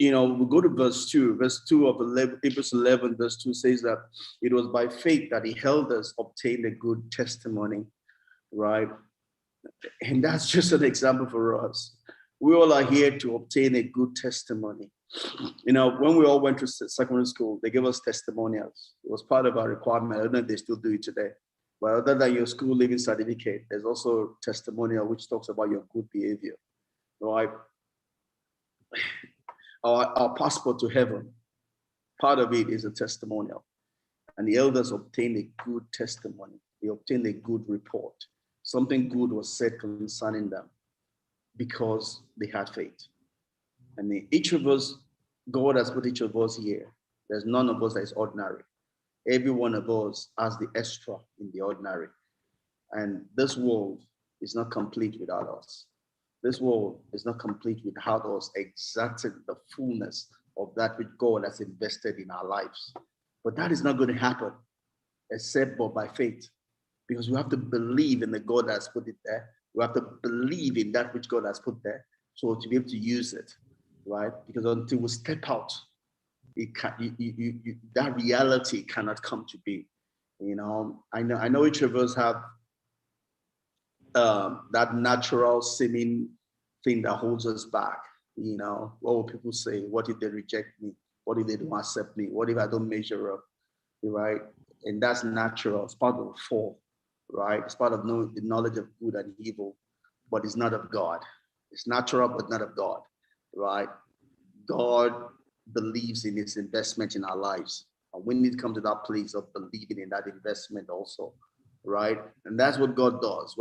we go to verse 2. Verse 2 of 11, Hebrews 11, verse 2 says that it was by faith that the elders obtained a good testimony, right? And that's just an example for us. We all are here to obtain a good testimony. When we all went to secondary school, they gave us testimonials. It was part of our requirement. I don't know if they still do it today. But other than your school living certificate, there's also testimonial which talks about your good behavior, right? Our passport to heaven, part of it is a testimonial. And the elders obtained a good testimony. They obtained a good report. Something good was said concerning them because they had faith. I mean, each of us, God has put each of us here. There's none of us that is ordinary. Every one of us has the extra in the ordinary. And this world is not complete without us. This world is not complete without us exerting the fullness of that which God has invested in our lives. But that is not going to happen except by faith, because we have to believe in the God that has put it there. We have to believe in that which God has put there, so to be able to use it, right? Because until we step out, that reality cannot come to be. I know each of us have that natural seeming thing that holds us back. What will people say? What if they reject me? What if they don't accept me? What if I don't measure up? Right? And that's natural. It's part of the fall, right? It's part of knowing the knowledge of good and evil, but it's not of God. It's natural, but not of God, right? God believes in his investment in our lives. And when it comes to that place of believing in that investment also, right? And that's what God does.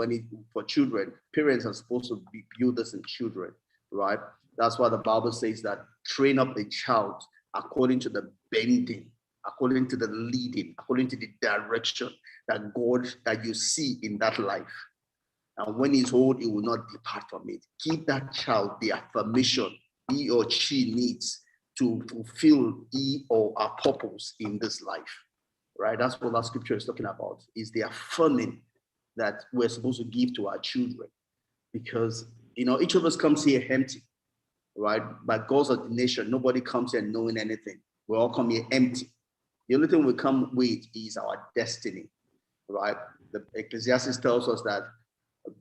For children, parents are supposed to be builders in children, right? That's why the Bible says that train up a child according to the bending, according to the leading, according to the direction that you see in that life. And when he's old, he will not depart from it. Give that child the affirmation he or she needs to fulfill he or her purpose in this life, right? That's what that scripture is talking about, is the affirming that we're supposed to give to our children. Because, each of us comes here empty, right? By God's ordination, nobody comes here knowing anything. We all come here empty. The only thing we come with is our destiny, right? The Ecclesiastes tells us that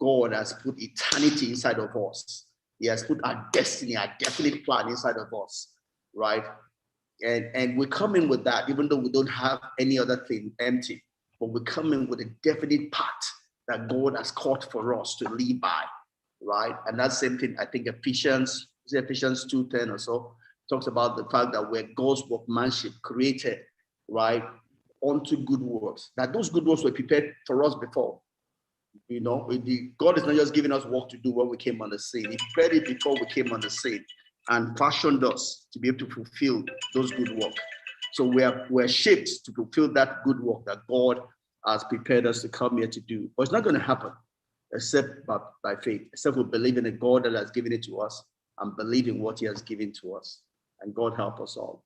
God has put eternity inside of us. He has put our destiny, our definite plan inside of us, right? And we come in with that, even though we don't have any other thing empty, but we come in with a definite path that God has called for us to live by, right? And that same thing, I think Ephesians 2:10 or so, talks about the fact that we're God's workmanship created, right, unto good works. That those good works were prepared for us before. God is not just giving us work to do when we came on the scene. He prepared it before we came on the scene and fashioned us to be able to fulfill those good work. So we're shaped to fulfill that good work that God has prepared us to come here to do. But it's not going to happen except by faith, except we believe in a God that has given it to us and believe in what he has given to us. And God help us all.